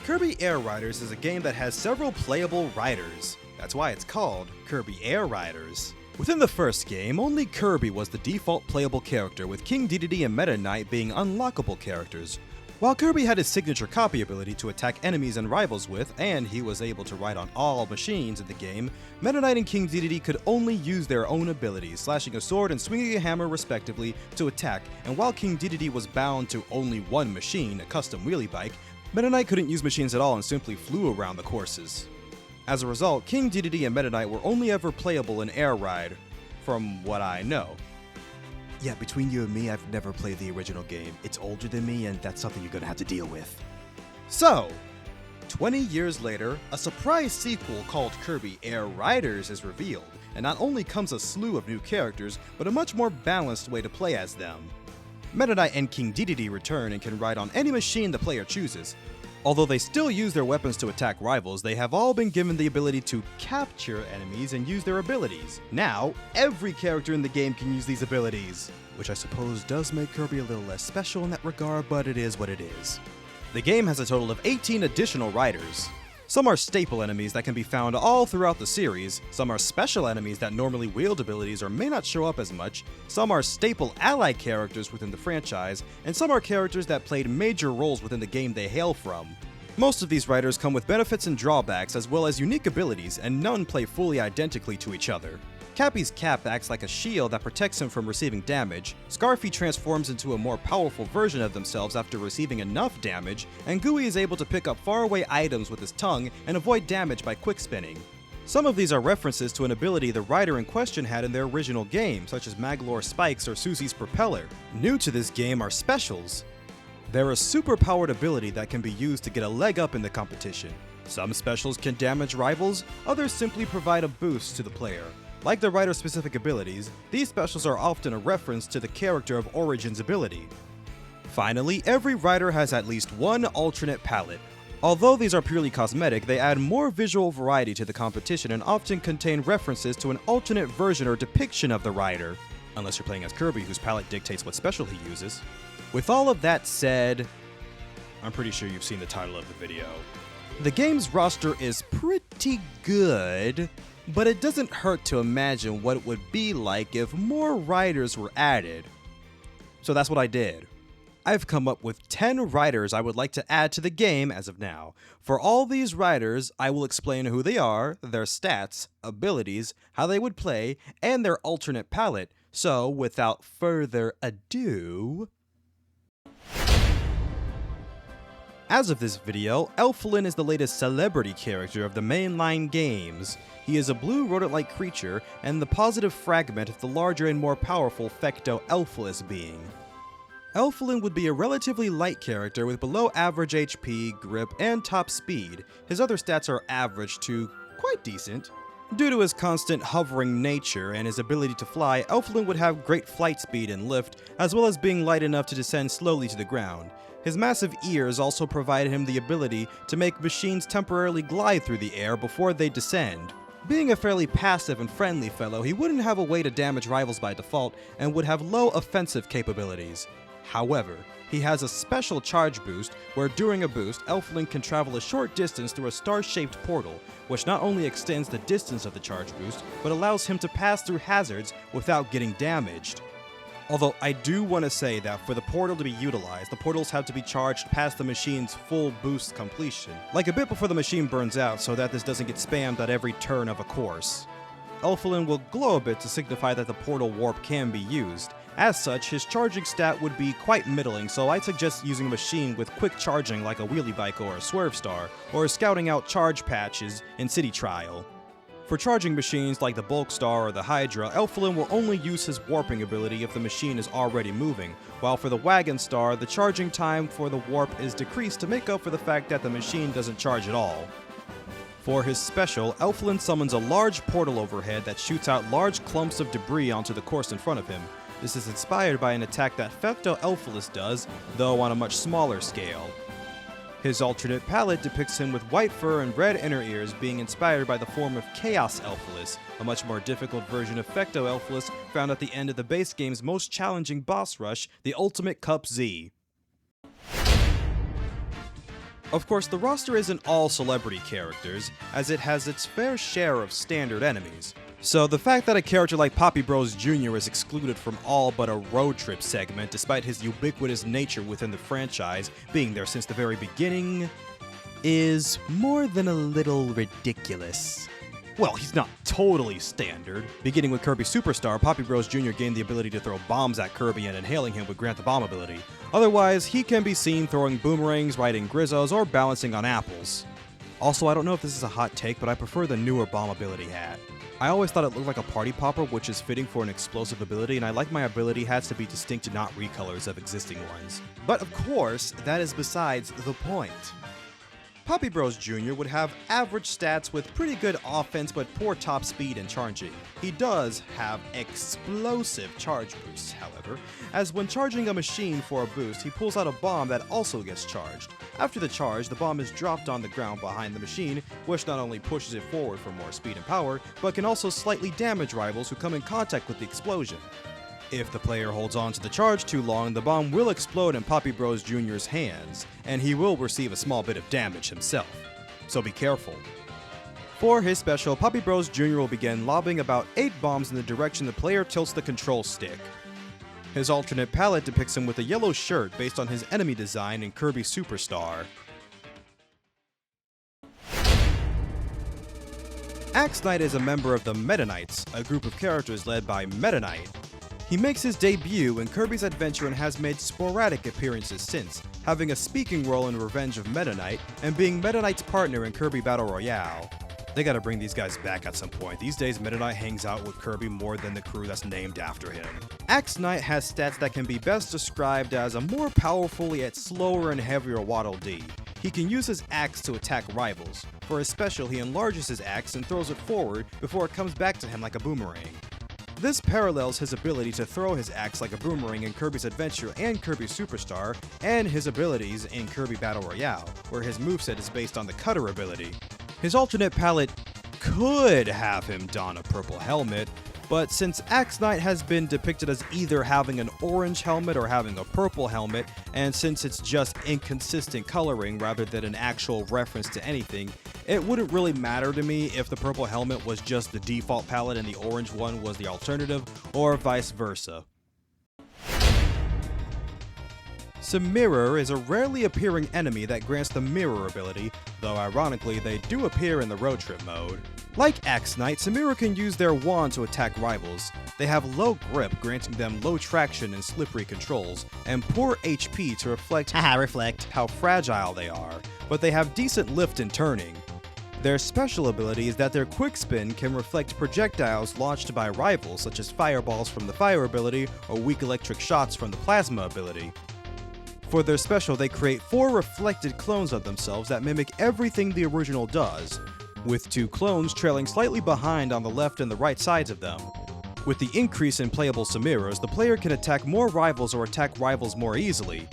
Kirby Air Riders is a game that has several playable riders. That's why it's called Kirby Air Riders. Within the first game, only Kirby was the default playable character, with King Dedede and Meta Knight being unlockable characters. While Kirby had his signature copy ability to attack enemies and rivals with, and he was able to ride on all machines in the game, Meta Knight and King Dedede could only use their own abilities, slashing a sword and swinging a hammer respectively to attack, and while King Dedede was bound to only one machine, a custom wheelie bike, Meta Knight couldn't use machines at all and simply flew around the courses. As a result, King Dedede and Meta Knight were only ever playable in Air Ride, from what I know. Yeah, between you and me, I've never played the original game. It's older than me, and that's something you're gonna have to deal with. So, 20 years later, a surprise sequel called Kirby Air Riders is revealed, and not only comes a slew of new characters, but a much more balanced way to play as them. Meta Knight and King Dedede return and can ride on any machine the player chooses. Although they still use their weapons to attack rivals, they have all been given the ability to capture enemies and use their abilities. Now, every character in the game can use these abilities, which I suppose does make Kirby a little less special in that regard, but it is what it is. The game has a total of 18 additional riders. Some are staple enemies that can be found all throughout the series, some are special enemies that normally wield abilities or may not show up as much, some are staple ally characters within the franchise, and some are characters that played major roles within the game they hail from. Most of these riders come with benefits and drawbacks as well as unique abilities, and none play fully identically to each other. Cappy's cap acts like a shield that protects him from receiving damage, Scarfy transforms into a more powerful version of themselves after receiving enough damage, and Gooey is able to pick up faraway items with his tongue and avoid damage by quick spinning. Some of these are references to an ability the rider in question had in their original game, such as Maglor's Spikes or Susie's Propeller. New to this game are specials. They're a super-powered ability that can be used to get a leg up in the competition. Some specials can damage rivals, others simply provide a boost to the player. Like the rider-specific abilities, these specials are often a reference to the character of Origin's ability. Finally, every rider has at least one alternate palette. Although these are purely cosmetic, they add more visual variety to the competition and often contain references to an alternate version or depiction of the rider. Unless you're playing as Kirby, whose palette dictates what special he uses. With all of that said, I'm pretty sure you've seen the title of the video. The game's roster is pretty good, but it doesn't hurt to imagine what it would be like if more riders were added. So that's what I did. I've come up with 10 riders I would like to add to the game as of now. For all these riders, I will explain who they are, their stats, abilities, how they would play, and their alternate palette. So without further ado... As of this video, Elfilin is the latest celebrity character of the mainline games. He is a blue rodent-like creature and the positive fragment of the larger and more powerful Fecto Elfilis being. Elfilin would be a relatively light character with below average HP, grip, and top speed. His other stats are average to quite decent. Due to his constant hovering nature and his ability to fly, Elfilin would have great flight speed and lift, as well as being light enough to descend slowly to the ground. His massive ears also provide him the ability to make machines temporarily glide through the air before they descend. Being a fairly passive and friendly fellow, he wouldn't have a way to damage rivals by default and would have low offensive capabilities. However, he has a special charge boost where during a boost, Elfilin can travel a short distance through a star-shaped portal, which not only extends the distance of the charge boost, but allows him to pass through hazards without getting damaged. Although I do want to say that for the portal to be utilized, the portals have to be charged past the machine's full boost completion, like a bit before the machine burns out so that this doesn't get spammed at every turn of a course. Elfilin will glow a bit to signify that the portal warp can be used. As such, his charging stat would be quite middling, so I'd suggest using a machine with quick charging like a wheelie bike or a swerve star, or scouting out charge patches in City Trial. For charging machines like the Bulk Star or the Hydra, Elfilin will only use his warping ability if the machine is already moving, while for the Wagon Star, the charging time for the warp is decreased to make up for the fact that the machine doesn't charge at all. For his special, Elfilin summons a large portal overhead that shoots out large clumps of debris onto the course in front of him. This is inspired by an attack that Fecto Elfilis does, though on a much smaller scale. His alternate palette depicts him with white fur and red inner ears, being inspired by the form of Chaos Elfilis, a much more difficult version of Fecto Elfilis found at the end of the base game's most challenging boss rush, the Ultimate Cup Z. Of course, the roster isn't all celebrity characters, as it has its fair share of standard enemies. So the fact that a character like Poppy Bros Jr. is excluded from all but a road trip segment despite his ubiquitous nature within the franchise being there since the very beginning is more than a little ridiculous. Well, he's not totally standard. Beginning with Kirby Superstar, Poppy Bros Jr. gained the ability to throw bombs at Kirby, and inhaling him would grant the bomb ability. Otherwise, he can be seen throwing boomerangs, riding Grizzos, or balancing on apples. Also, I don't know if this is a hot take, but I prefer the newer bomb ability hat. I always thought it looked like a party popper, which is fitting for an explosive ability, and I like my ability hats to be distinct and not recolors of existing ones. But of course, that is besides the point. Poppy Bros Jr. would have average stats with pretty good offense but poor top speed and charging. He does have explosive charge boosts, however, as when charging a machine for a boost, he pulls out a bomb that also gets charged. After the charge, the bomb is dropped on the ground behind the machine, which not only pushes it forward for more speed and power, but can also slightly damage rivals who come in contact with the explosion. If the player holds on to the charge too long, the bomb will explode in Poppy Bros Jr.'s hands, and he will receive a small bit of damage himself. So be careful. For his special, Poppy Bros Jr. will begin lobbing about 8 bombs in the direction the player tilts the control stick. His alternate palette depicts him with a yellow shirt based on his enemy design in Kirby Superstar. Axe Knight is a member of the Meta Knights, a group of characters led by Meta Knight. He makes his debut in Kirby's Adventure and has made sporadic appearances since, having a speaking role in Revenge of Meta Knight and being Meta Knight's partner in Kirby Battle Royale. They gotta bring these guys back at some point. These days, Meta Knight hangs out with Kirby more than the crew that's named after him. Axe Knight has stats that can be best described as a more powerful yet slower and heavier Waddle Dee. He can use his axe to attack rivals. For his special, he enlarges his axe and throws it forward before it comes back to him like a boomerang. This parallels his ability to throw his axe like a boomerang in Kirby's Adventure and Kirby Superstar, and his abilities in Kirby Battle Royale, where his moveset is based on the cutter ability. His alternate palette could have him don a purple helmet, but since Axe Knight has been depicted as either having an orange helmet or having a purple helmet, and since it's just inconsistent coloring rather than an actual reference to anything, it wouldn't really matter to me if the purple helmet was just the default palette and the orange one was the alternative, or vice versa. Simirror is a rarely appearing enemy that grants the mirror ability, though ironically they do appear in the road trip mode. Like Axe Knight, Simirror can use their wand to attack rivals. They have low grip, granting them low traction and slippery controls, and poor HP to reflect how fragile they are, but they have decent lift and turning. Their special ability is that their quick spin can reflect projectiles launched by rivals, such as fireballs from the fire ability or weak electric shots from the plasma ability. For their special, they create 4 reflected clones of themselves that mimic everything the original does, with 2 clones trailing slightly behind on the left and the right sides of them. With the increase in playable Simirrors, the player can attack more rivals or attack rivals more easily.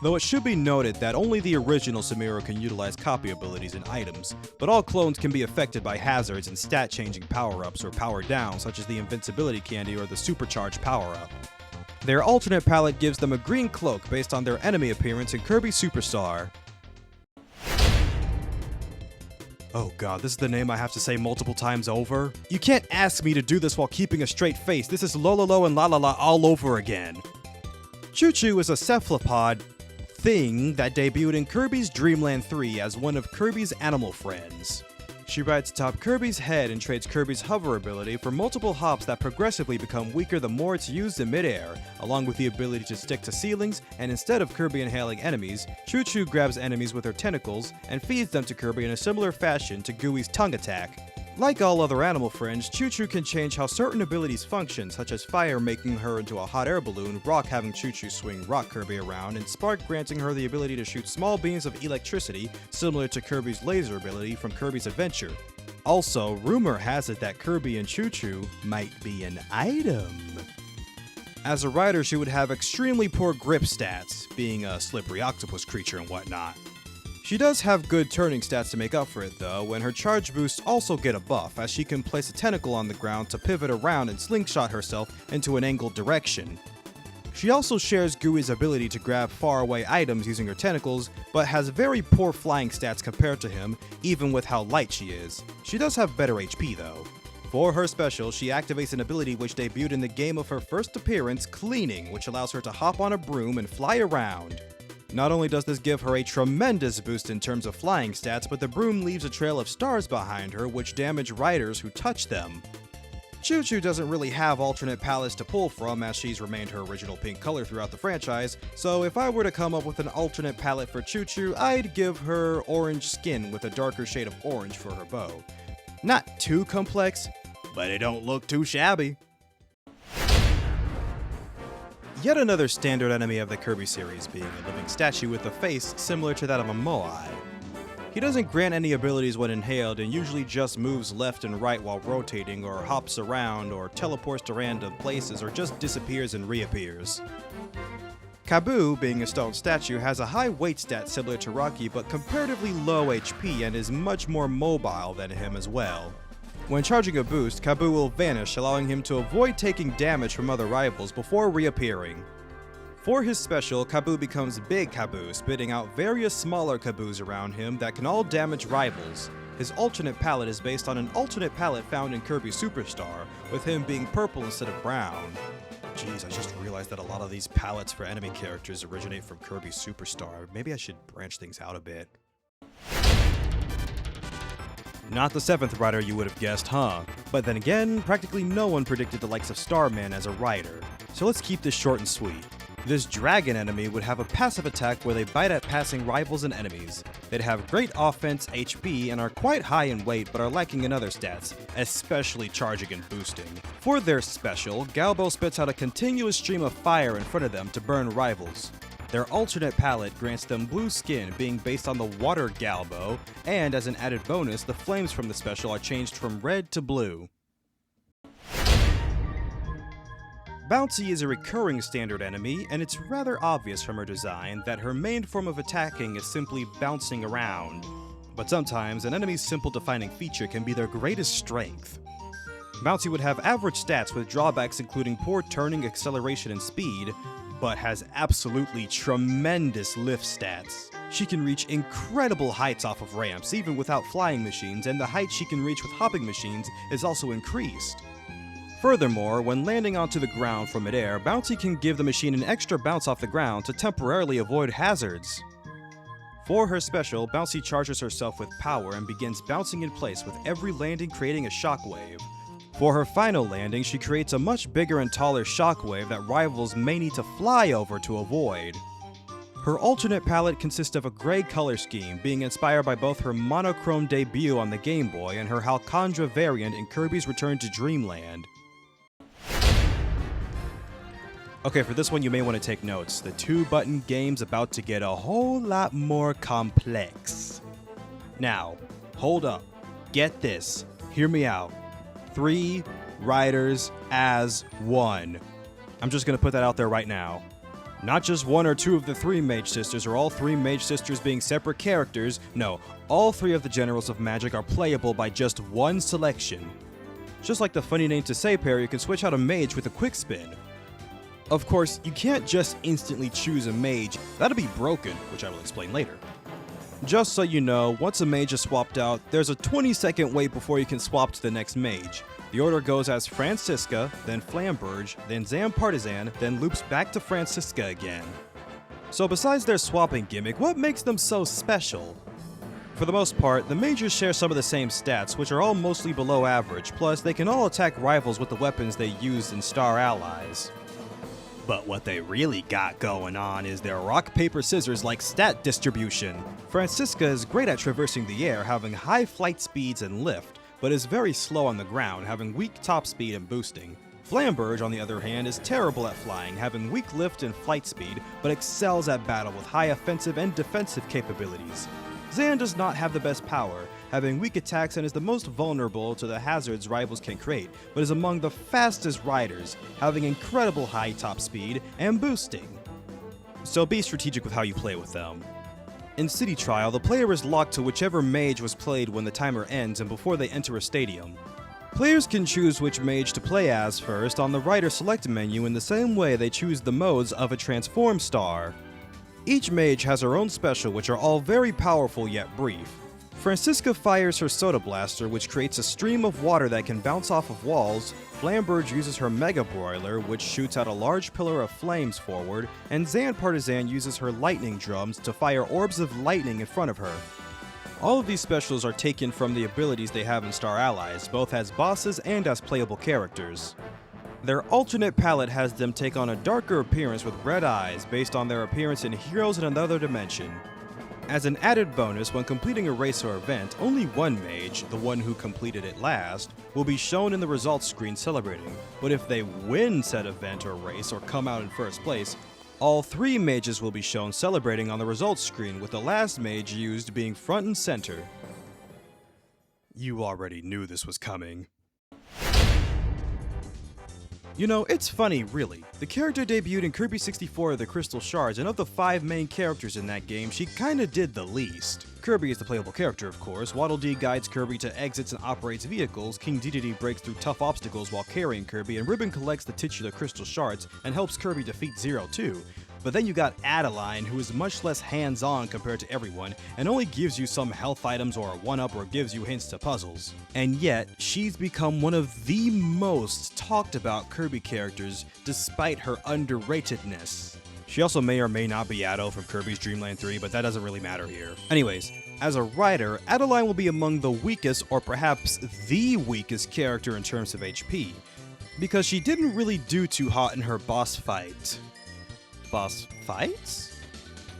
Though it should be noted that only the original Simirror can utilize copy abilities and items, but all clones can be affected by hazards and stat-changing power-ups or power-downs, such as the Invincibility Candy or the Supercharged power-up. Their alternate palette gives them a green cloak based on their enemy appearance in Kirby Superstar. Oh god, this is the name I have to say multiple times over? You can't ask me to do this while keeping a straight face. This is Lololo and La all over again. Chu Chu is a cephalopod thing that debuted in Kirby's Dream Land 3 as one of Kirby's animal friends. She rides atop Kirby's head and trades Kirby's hover ability for multiple hops that progressively become weaker the more it's used in midair, along with the ability to stick to ceilings, and instead of Kirby inhaling enemies, Chu Chu grabs enemies with her tentacles and feeds them to Kirby in a similar fashion to Gooey's tongue attack. Like all other animal friends, Chu Chu can change how certain abilities function, such as fire making her into a hot air balloon, rock having Chu Chu swing rock Kirby around, and spark granting her the ability to shoot small beams of electricity, similar to Kirby's laser ability from Kirby's Adventure. Also, rumor has it that Kirby and Chu Chu might be an item. As a rider, she would have extremely poor grip stats, being a slippery octopus creature and whatnot. She does have good turning stats to make up for it though, and her charge boosts also get a buff, as she can place a tentacle on the ground to pivot around and slingshot herself into an angled direction. She also shares Gui's ability to grab faraway items using her tentacles, but has very poor flying stats compared to him, even with how light she is. She does have better HP though. For her special, she activates an ability which debuted in the game of her first appearance, Cleaning, which allows her to hop on a broom and fly around. Not only does this give her a tremendous boost in terms of flying stats, but the broom leaves a trail of stars behind her which damage riders who touch them. Chu Chu doesn't really have alternate palettes to pull from, as she's remained her original pink color throughout the franchise, so if I were to come up with an alternate palette for Chu Chu, I'd give her orange skin with a darker shade of orange for her bow. Not too complex, but it don't look too shabby. Yet another standard enemy of the Kirby series being a living statue with a face similar to that of a Moai. He doesn't grant any abilities when inhaled and usually just moves left and right while rotating, or hops around, or teleports to random places, or just disappears and reappears. Kabu, being a stone statue, has a high weight stat similar to Rocky but comparatively low HP and is much more mobile than him as well. When charging a boost, Kabu will vanish, allowing him to avoid taking damage from other rivals before reappearing. For his special, Kabu becomes Big Kabu, spitting out various smaller Kabus around him that can all damage rivals. His alternate palette is based on an alternate palette found in Kirby Superstar, with him being purple instead of brown. Jeez, I just realized that a lot of these palettes for enemy characters originate from Kirby Superstar. Maybe I should branch things out a bit. Not the 7th rider you would have guessed, huh? But then again, practically no one predicted the likes of Starman as a rider. So let's keep this short and sweet. This dragon enemy would have a passive attack where they bite at passing rivals and enemies. They'd have great offense, HP, and are quite high in weight but are lacking in other stats, especially charging and boosting. For their special, Galbo spits out a continuous stream of fire in front of them to burn rivals. Their alternate palette grants them blue skin, being based on the water Galbo, and as an added bonus, the flames from the special are changed from red to blue. Bouncy is a recurring standard enemy, and it's rather obvious from her design that her main form of attacking is simply bouncing around. But sometimes, an enemy's simple defining feature can be their greatest strength. Bouncy would have average stats with drawbacks including poor turning, acceleration, and speed, but has absolutely tremendous lift stats. She can reach incredible heights off of ramps even without flying machines, and the height she can reach with hopping machines is also increased. Furthermore, when landing onto the ground from midair, Bouncy can give the machine an extra bounce off the ground to temporarily avoid hazards. For her special, Bouncy charges herself with power and begins bouncing in place with every landing creating a shockwave. For her final landing, she creates a much bigger and taller shockwave that rivals may need to fly over to avoid. Her alternate palette consists of a gray color scheme, being inspired by both her monochrome debut on the Game Boy and her Halcondra variant in Kirby's Return to Dreamland. Okay, for this one you may want to take notes. The 2-button game's about to get a whole lot more complex. Now, hold up. Get this. Hear me out. 3 riders as 1. I'm just gonna put that out there right now. Not just 1 or 2 of the 3 Mage Sisters, or all 3 Mage Sisters being separate characters. No, all 3 of the Generals of Magic are playable by just 1 selection. Just like the funny name to say pair, you can switch out a mage with a quick spin. Of course, you can't just instantly choose a mage. That'll be broken, which I will explain later. Just so you know, once a mage is swapped out, there's a 20-second wait before you can swap to the next mage. The order goes as Francisca, then Flamberge, then Zam Partisan, then loops back to Francisca again. So besides their swapping gimmick, what makes them so special? For the most part, the mages share some of the same stats, which are all mostly below average, plus they can all attack rivals with the weapons they used in Star Allies. But what they really got going on is their rock-paper-scissors-like stat distribution. Francisca is great at traversing the air, having high flight speeds and lift, but is very slow on the ground, having weak top speed and boosting. Flamberge, on the other hand, is terrible at flying, having weak lift and flight speed, but excels at battle with high offensive and defensive capabilities. Zan does not have the best power, having weak attacks and is the most vulnerable to the hazards rivals can create, but is among the fastest riders, having incredible high top speed and boosting. So be strategic with how you play with them. In City Trial, the player is locked to whichever mage was played when the timer ends and before they enter a stadium. Players can choose which mage to play as first on the Rider Select menu in the same way they choose the modes of a Transform star. Each mage has her own special, which are all very powerful yet brief. Francisca fires her Soda Blaster, which creates a stream of water that can bounce off of walls. Flambird uses her Mega Broiler, which shoots out a large pillar of flames forward, and Zan Partisan uses her Lightning Drums to fire orbs of lightning in front of her. All of these specials are taken from the abilities they have in Star Allies, both as bosses and as playable characters. Their alternate palette has them take on a darker appearance with red eyes based on their appearance in Heroes in Another Dimension. As an added bonus, when completing a race or event, only one mage, the one who completed it last, will be shown in the results screen celebrating, but if they win said event or race or come out in first place, all 3 mages will be shown celebrating on the results screen, with the last mage used being front and center. You already knew this was coming. You know, it's funny, really. The character debuted in Kirby 64 The Crystal Shards, and of the 5 main characters in that game, she kinda did the least. Kirby is the playable character, of course. Waddle Dee guides Kirby to exits and operates vehicles, King Dedede breaks through tough obstacles while carrying Kirby, and Ribbon collects the titular crystal shards and helps Kirby defeat Zero too. But then you got Adeleine, who is much less hands-on compared to everyone, and only gives you some health items or a 1-up or gives you hints to puzzles. And yet, she's become one of the most talked about Kirby characters, despite her underratedness. She also may or may not be Ado from Kirby's Dream Land 3, but that doesn't really matter here. Anyways, as a rider, Adeleine will be among the weakest, or perhaps the weakest character in terms of HP, because she didn't really do too hot in her boss fight. Boss fights?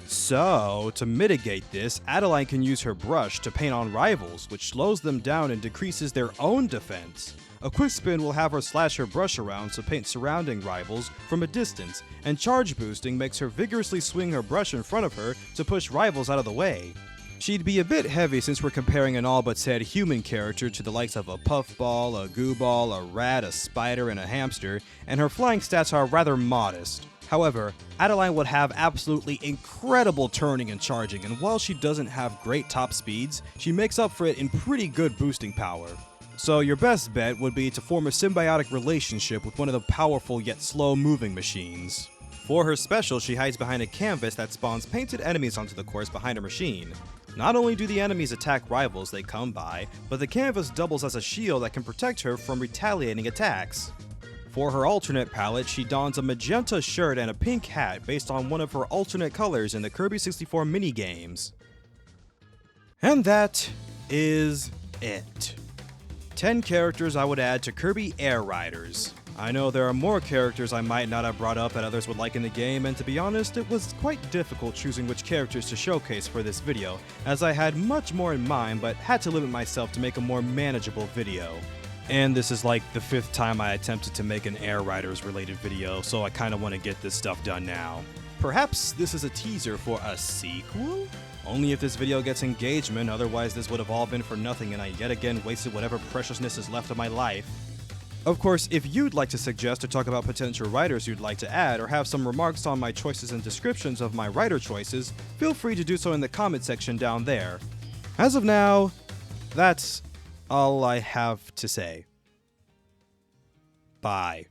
So, to mitigate this, Adeleine can use her brush to paint on rivals, which slows them down and decreases their own defense. A quick spin will have her slash her brush around to paint surrounding rivals from a distance, and charge boosting makes her vigorously swing her brush in front of her to push rivals out of the way. She'd be a bit heavy since we're comparing an all but said human character to the likes of a puffball, a goo ball, a rat, a spider, and a hamster, and her flying stats are rather modest. However, Adeleine would have absolutely incredible turning and charging, and while she doesn't have great top speeds, she makes up for it in pretty good boosting power. So your best bet would be to form a symbiotic relationship with one of the powerful yet slow-moving machines. For her special, she hides behind a canvas that spawns painted enemies onto the course behind her machine. Not only do the enemies attack rivals they come by, but the canvas doubles as a shield that can protect her from retaliating attacks. For her alternate palette, she dons a magenta shirt and a pink hat based on one of her alternate colors in the Kirby 64 minigames. And that is it. 10 characters I would add to Kirby Air Riders. I know there are more characters I might not have brought up that others would like in the game, and to be honest, it was quite difficult choosing which characters to showcase for this video, as I had much more in mind but had to limit myself to make a more manageable video. And this is like the 5th time I attempted to make an Air Riders related video, so I kinda want to get this stuff done now. Perhaps this is a teaser for a sequel? Only if this video gets engagement, otherwise this would have all been for nothing and I yet again wasted whatever preciousness is left of my life. Of course, if you'd like to suggest or talk about potential writers you'd like to add, or have some remarks on my choices and descriptions of my writer choices, feel free to do so in the comment section down there. As of now, that's all I have to say. Bye.